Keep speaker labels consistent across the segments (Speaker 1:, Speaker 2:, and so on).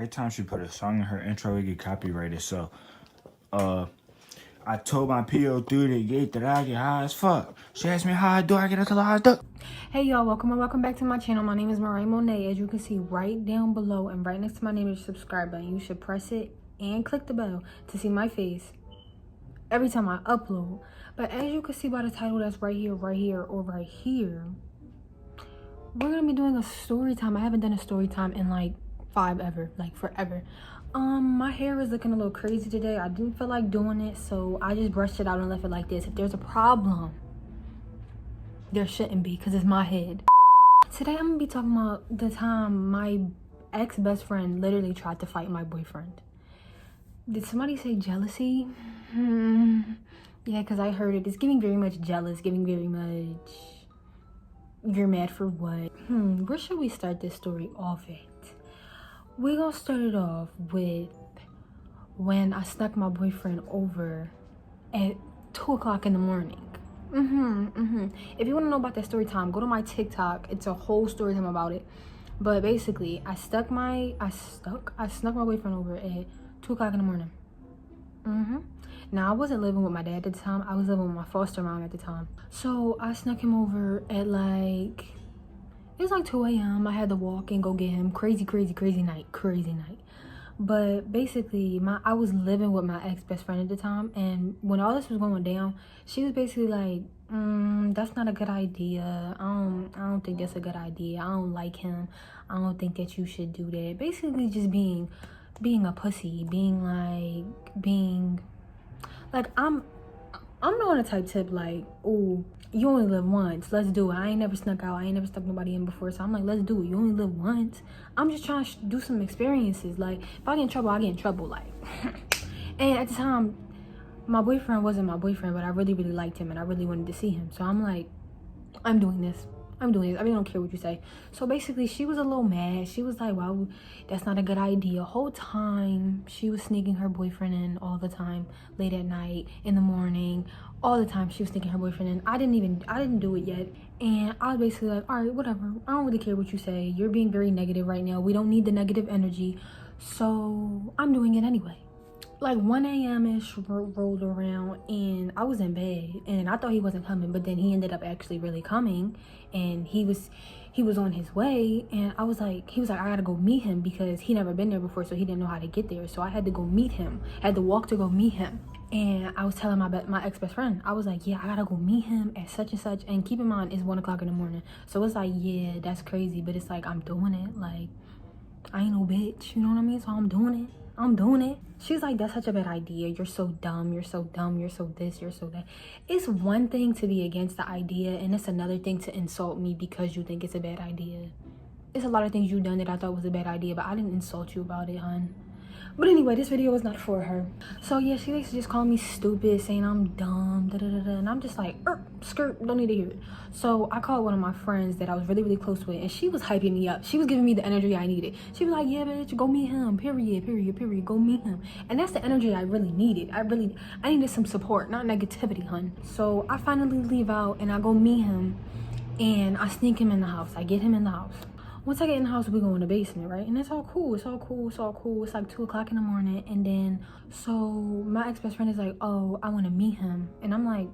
Speaker 1: Every time she put a song in her intro, it get copyrighted. So, I told my PO through the gate that I get high as fuck. She asked me how I do, I get until I do.
Speaker 2: Hey y'all, welcome back to my channel. My name is Mariah Monet. As you can see right down below and right next to my name is the subscribe button. You should press it and click the bell to see my face every time I upload. But as you can see by the title that's right here, or right here, we're gonna be doing a story time. I haven't done a story time in like forever. My hair is looking a little crazy today. I didn't feel like doing it, so I just brushed it out and left it like this. If there's a problem, there shouldn't be, because it's my head. Today I'm gonna be talking about the time my ex-best friend literally tried to fight my boyfriend. Did somebody say jealousy? Yeah, because I heard it. It's giving very much jealous, giving very much you're mad for what. Where should we start this story off at? We're gonna start it off with when I snuck my boyfriend over at 2 o'clock in the morning. If you want to know about that story time, go to my TikTok. It's a whole story time about it. But basically, I snuck my boyfriend over at 2 o'clock in the morning. Now I wasn't living with my dad at the time. I was living with my foster mom at the time. So I snuck him over at it was like 2 a.m. I had to walk and go get him. Crazy night. But basically, I was living with my ex-best friend at the time, and when all this was going down, she was basically like, that's not a good idea. I don't think that's a good idea. I don't like him. I don't think that you should do that. Basically just being a pussy, being like I'm not on a type tip like, oh, you only live once, let's do it. I ain't never snuck out, I ain't never stuck nobody in before, so I'm like, let's do it. You only live once. I'm just trying to do some experiences. Like, if I get in trouble, I get in trouble. Like, and at the time, my boyfriend wasn't my boyfriend, but I really liked him and I really wanted to see him. So I'm like, I'm doing this. I really don't care what you say. So basically, she was a little mad. She was like, wow, that's not a good idea. Whole time, she was sneaking her boyfriend in all the time, late at night, in the morning, all the time she was sneaking her boyfriend in. I didn't do it yet. And I was basically like, all right, whatever. I don't really care what you say. You're being very negative right now. We don't need the negative energy. So I'm doing it anyway. Like 1 a.m.-ish rolled around and I was in bed and I thought he wasn't coming, but then he ended up actually really coming, and he was on his way, and he was like, I gotta go meet him because he never been there before, so he didn't know how to get there. So I had to go meet him. I had to walk to go meet him. And I was telling my ex-best friend, I was like, yeah, I gotta go meet him at such and such. And keep in mind, it's 1 o'clock in the morning. So it's like, yeah, that's crazy, but it's like, I'm doing it. Like, I ain't no bitch, you know what I mean? So I'm doing it. She's like, that's such a bad idea. You're so dumb. You're so this, you're so that. It's one thing to be against the idea, and it's another thing to insult me because you think it's a bad idea. It's a lot of things you've done that I thought was a bad idea, but I didn't insult you about it, hun. But anyway, this video was not for her. So yeah, she likes to just call me stupid, saying I'm dumb, and I'm just like, skirt, don't need to hear it. So I called one of my friends that I was really close with, and she was hyping me up. She was giving me the energy I needed. She was like, yeah, bitch, go meet him, period, go meet him. And that's the energy I really needed. I needed some support, not negativity, hun. So I finally leave out and I go meet him, and I sneak him in the house. I get him in the house. Once I get in the house, we go in the basement, right? And it's all cool. It's like 2 o'clock in the morning. And then, so my ex-best friend is like, oh, I want to meet him. And I'm like,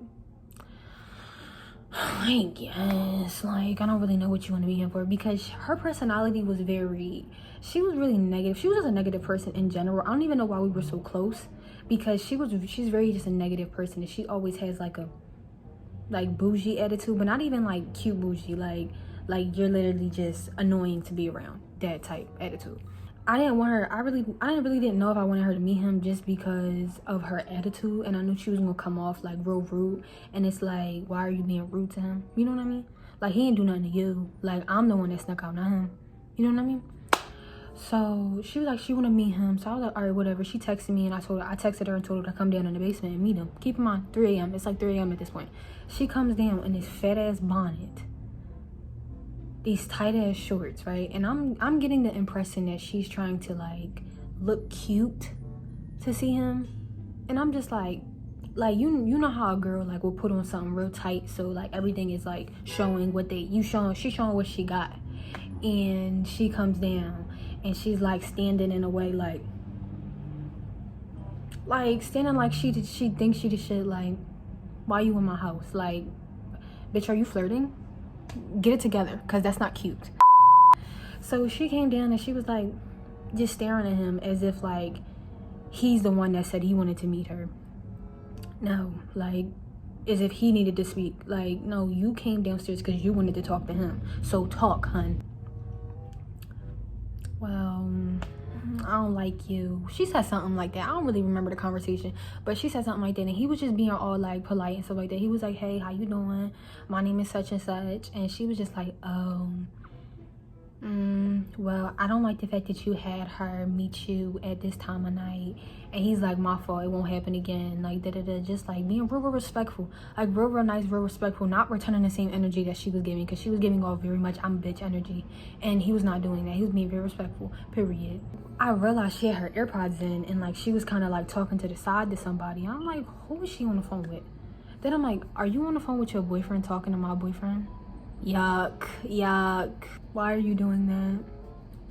Speaker 2: I guess, like, I don't really know what you want to meet him for. Because her personality was she was really negative. She was just a negative person in general. I don't even know why we were so close. Because she's very just a negative person. And she always has like a, bougie attitude. But not even like cute bougie, like you're literally just annoying to be around, that type attitude. I didn't want her, I really didn't know if I wanted her to meet him just because of her attitude, and I knew she was gonna come off like real rude, and it's like, why are you being rude to him? You know what I mean? Like, he ain't do nothing to you. Like, I'm the one that snuck out, not him. You know what I mean? So she was like, she wanna meet him. So I was like, all right, whatever. She texted me, and I texted her and told her to come down in the basement and meet him. Keep in mind, 3 a.m. It's like 3 a.m. at this point. She comes down in this fat ass bonnet, these tight ass shorts, right? And I'm getting the impression that she's trying to like look cute to see him. And I'm just like you know how a girl like will put on something real tight, so like everything is like showing she's showing what she got. And she comes down and she's like standing in a way like standing like she thinks she the shit. Like, why you in my house? Like, bitch, are you flirting? Get it together, because that's not cute. So she came down and she was like just staring at him as if like he's the one that said he wanted to meet her. No, like as if he needed to speak. Like, no, you came downstairs because you wanted to talk to him. So talk, hun. Well, I don't like you. She said something like that. I don't really remember the conversation, but she said something like that, and he was just being all like polite and stuff like that. He was like, hey, how you doing? My name is such and such. And she was just like, oh, well, I don't like the fact that you had her meet you at this time of night. And he's like, my fault, it won't happen again. Like, just like being real respectful, like real nice, real respectful, not returning the same energy that she was giving, because she was giving off very much I'm a bitch energy, and he was not doing that. He was being very respectful, period. I realized she had her AirPods in, and like she was kind of like talking to the side to somebody. I'm like, who is she on the phone with? Then I'm like, are you on the phone with your boyfriend talking to my boyfriend? Yuck. Why are you doing that?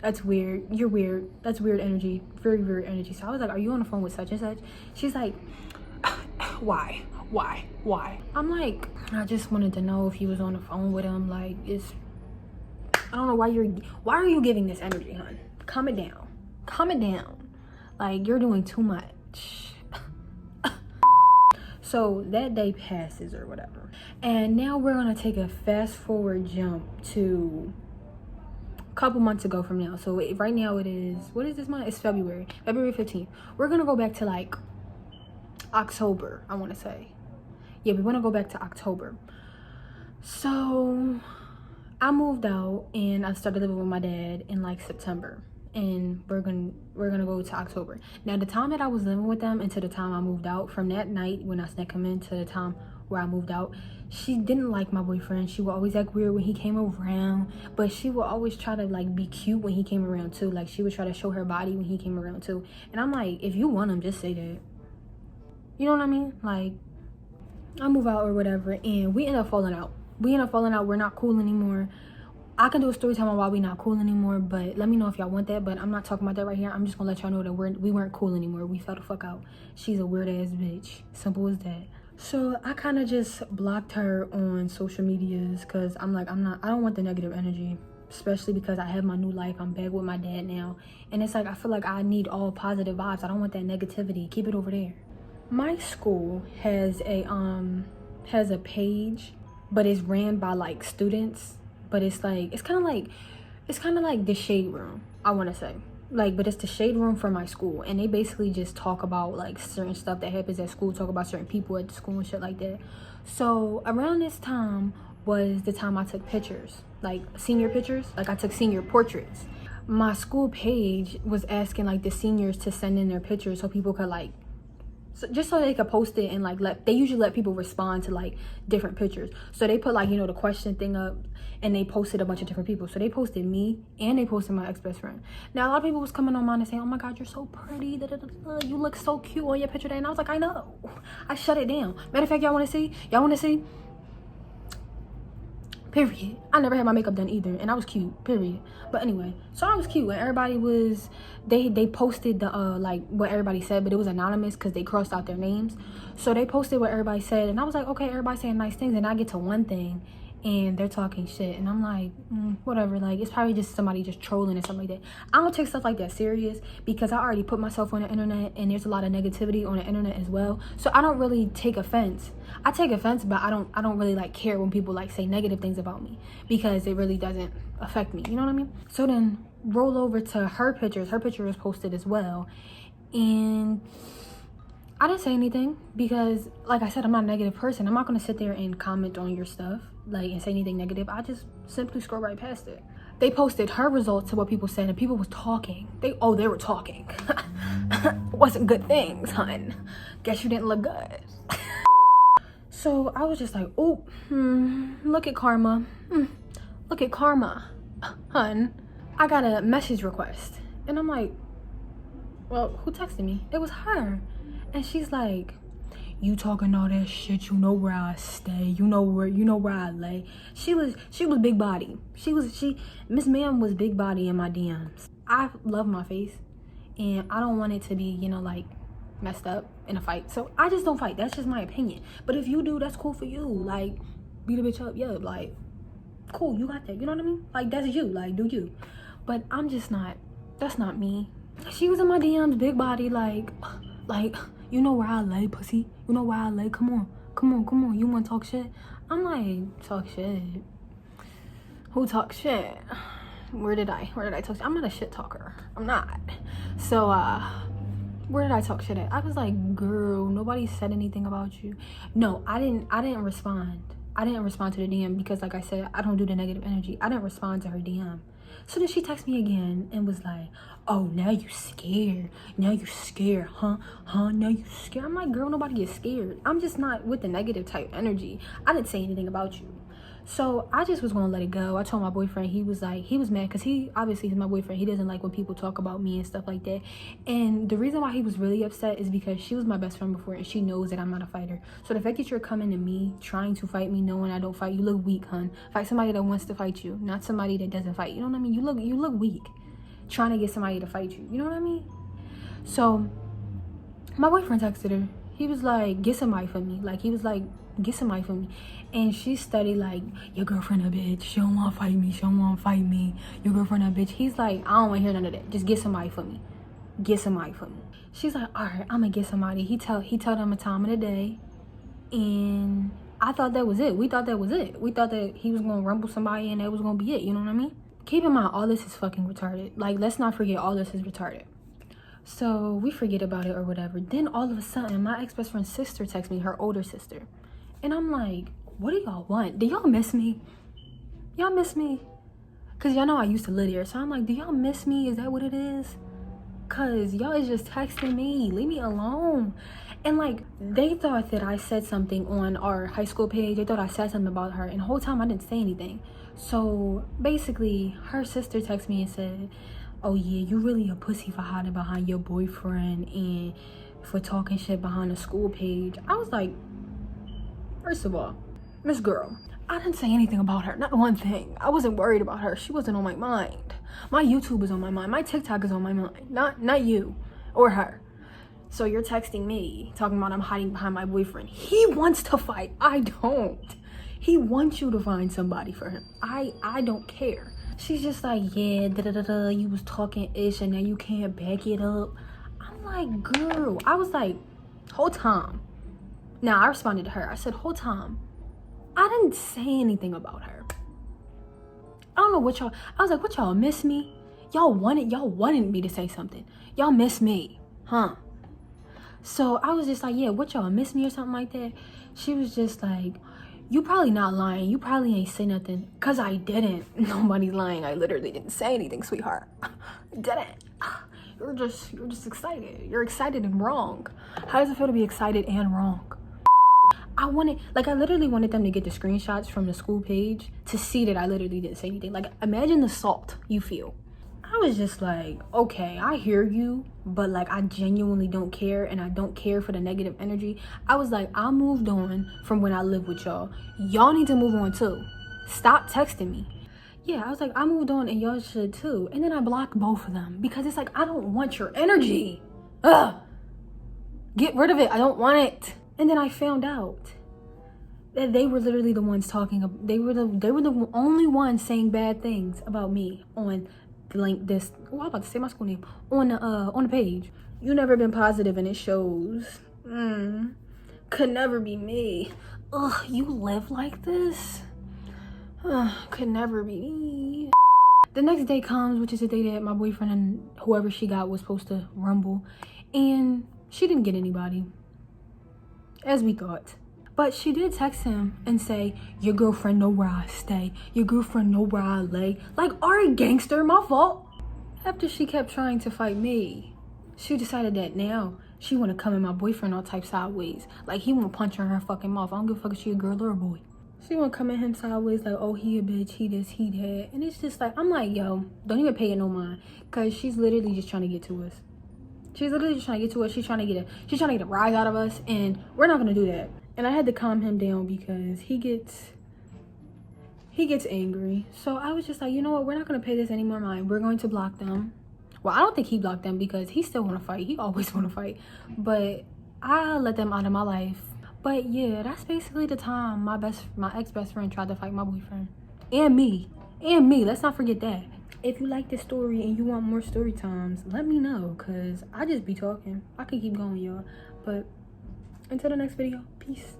Speaker 2: That's weird. You're weird. That's weird energy. Very weird energy. So I was like, are you on the phone with such and such? She's like, why? I'm like, I just wanted to know if you was on the phone with him. Like, I don't know why are you giving this energy, hon? Calm it down. Like, you're doing too much. So that day passes or whatever, and now we're gonna take a fast forward jump to a couple months ago from now. So right now it is, what is this month? It's February 15th. We're gonna go back to like October, I want to say. Yeah, we want to go back to October. So I moved out and I started living with my dad in like September, and we're gonna go to October. Now, the time that I was living with them until the time I moved out, from that night when I snuck him in to the time where I moved out, she didn't like my boyfriend. She would always act weird when he came around, but she would always try to like be cute when he came around too. Like, she would try to show her body when he came around too. And I'm like, if you want him, just say that. You know what I mean? Like, I move out or whatever, and we end up falling out. We're not cool anymore. I can do a story time on why we not cool anymore, but let me know if y'all want that. But I'm not talking about that right here. I'm just gonna let y'all know that we weren't cool anymore. We fell the fuck out. She's a weird ass bitch. Simple as that. So I kind of just blocked her on social medias, because I'm like, I don't want the negative energy, especially because I have my new life. I'm back with my dad now, and it's like I feel like I need all positive vibes. I don't want that negativity. Keep it over there. My school has a page, but it's ran by like students. But it's kind of like the shade room, I want to say. Like, but it's the shade room for my school, and they basically just talk about like certain stuff that happens at school, talk about certain people at the school and shit like that. So around this time was the time I took pictures, like senior pictures. Like, I took senior portraits. My school page was asking like the seniors to send in their pictures so people could like, just so they could post it, and like they usually let people respond to like different pictures. So they put like, you know, the question thing up, and they posted a bunch of different people. So they posted me, and they posted my ex-best friend. Now, a lot of people was coming on mine and saying, oh my god, you're so pretty, you look so cute on your picture today. And I was like, I know. I shut it down. Matter of fact, y'all want to see? Period. I never had my makeup done either, and I was cute, period. But anyway, so I was cute, and everybody was, they posted the like what everybody said, but it was anonymous because they crossed out their names. So they posted what everybody said, and I was like, okay, everybody's saying nice things, and I get to one thing and they're talking shit, and I'm like, whatever. Like, it's probably just somebody just trolling or something like that. I don't take stuff like that serious, because I already put myself on the internet, and there's a lot of negativity on the internet as well. So I don't really take offense. I take offense, but I don't really like care when people like say negative things about me, because it really doesn't affect me, you know what I mean? So then roll over to her pictures. Her picture was posted as well, and I didn't say anything, because like I said, I'm not a negative person. I'm not going to sit there and comment on your stuff like and say anything negative. I just simply scroll right past it. They posted her results to what people said, and people was talking. They were talking. Wasn't good things, hun. Guess you didn't look good. So I was just like, oh, look at karma. Look at karma, hun. I got a message request, and I'm like, well, who texted me? It was her. And she's like, you talking all that shit, you know where I stay, you know where I lay. She was big body. Miss Ma'am was big body in my DMs. I love my face, and I don't want it to be, you know, like messed up in a fight. So I just don't fight. That's just my opinion. But if you do, that's cool for you. Like, beat a bitch up, yeah, like, cool, you got that. You know what I mean? Like, that's you. Like, do you? But I'm just not. That's not me. She was in my DMs, big body, like, you know where I lay, pussy? You know where I lay? Come on. Come on, come on. You want to talk shit? I'm like, talk shit? Who talks shit? Where did I talk shit? I'm not a shit talker. I'm not. So, where did I talk shit at? I was like, girl, nobody said anything about you. No, I didn't respond. I didn't respond to the DM because, like I said, I don't do the negative energy. I didn't respond to her DM. So then she texted me again and was like, oh, now you scared. Now you scared, huh? Now you scared. I'm like, girl, nobody is scared. I'm just not with the negative type energy. I didn't say anything about you. So I just was gonna let it go. I told my boyfriend, he was mad because he obviously is my boyfriend. He doesn't like when people talk about me and stuff like that. And the reason why he was really upset is because she was my best friend before and she knows that I'm not a fighter. So the fact that you're coming to me, trying to fight me, knowing I don't fight, you look weak, hun. Fight somebody that wants to fight you, not somebody that doesn't fight. You know what I mean? You look weak trying to get somebody to fight you. You know what I mean? So my boyfriend texted her. He was like, get somebody for me. Like, he was like, get somebody for me. And she studied like, your girlfriend a bitch. She don't want to fight me. She don't want to fight me. Your girlfriend a bitch. He's like, I don't want to hear none of that. Just get somebody for me. Get somebody for me. She's like, all right, I'm going to get somebody. He tell them a time of the day. And I thought that was it. We thought that was it. We thought that he was going to rumble somebody and that was going to be it. You know what I mean? Keep in mind, all this is fucking retarded. Like, let's not forget all this is retarded. So we forget about it or whatever. Then all of a sudden, my ex-best friend's sister texts me, her older sister. And I'm like, what do y'all want? Do y'all miss me? Y'all miss me? Because y'all know I used to live here. So I'm like, do y'all miss me? Is that what it is? Because y'all is just texting me. Leave me alone. And like, they thought that I said something on our high school page. They thought I said something about her. And the whole time I didn't say anything. So basically, her sister texted me and said, oh yeah, you really a pussy for hiding behind your boyfriend and for talking shit behind the school page. I was like, first of all, Miss Girl, I didn't say anything about her, not one thing. I wasn't worried about her. She wasn't on my mind. My YouTube is on my mind. My TikTok is on my mind. Not you or her. So you're texting me, talking about I'm hiding behind my boyfriend. He wants to fight. I don't. He wants you to find somebody for him. I don't care. She's just like, yeah, you was talking ish and now you can't back it up. I'm like, girl. I was like, whole time. Now, I responded to her. I said, whole time, I didn't say anything about her. I don't know what y'all, I was like, what y'all miss me? Y'all wanted me to say something. Y'all miss me, huh? So I was just like, yeah, what y'all miss me or something like that? She was just like, you probably not lying. You probably ain't say nothing. Cause I didn't. Nobody's lying. I literally didn't say anything, sweetheart. Didn't. You're just excited. You're excited and wrong. How does it feel to be excited and wrong? I literally wanted them to get the screenshots from the school page to see that I literally didn't say anything. Like, imagine the salt you feel. I was just like, okay, I hear you, but like, I genuinely don't care, and I don't care for the negative energy. I was like, I moved on from when I lived with y'all. Y'all need to move on too. Stop texting me. Yeah, I was like, I moved on and y'all should too. And then I blocked both of them because it's like, I don't want your energy. Ugh. Get rid of it. I don't want it. And then I found out that they were literally the ones talking. They were the only ones saying bad things about me on the link. I'm about to say my school name on the page. You never been positive and it shows. Could never be me. Ugh, you live like this? Could never be me. The next day comes, which is the day that my boyfriend and whoever she got was supposed to rumble, and she didn't get anybody, as we thought. But she did text him and say, your girlfriend know where I stay. Your girlfriend know where I lay. Like, alright, gangster, my fault. After she kept trying to fight me, she decided that now she want to come at my boyfriend all type sideways. Like, he want to punch her in her fucking mouth. I don't give a fuck if she a girl or a boy. She want to come at him sideways like, oh, he a bitch, he this, he that. And it's just like, I'm like, yo, don't even pay it no mind. Because she's literally just trying to get to us. She's literally just trying to get to us. She's trying to get a rise out of us. And we're not going to do that. And I had to calm him down because he gets angry. So I was just like, you know what? We're not going to pay this any more mind. We're going to block them. Well, I don't think he blocked them because he still want to fight. He always want to fight. But I let them out of my life. But yeah, that's basically the time my ex-best friend tried to fight my boyfriend. And me. Let's not forget that. If you like this story and you want more story times, let me know, because I just be talking. I could keep going, y'all. But until the next video, peace.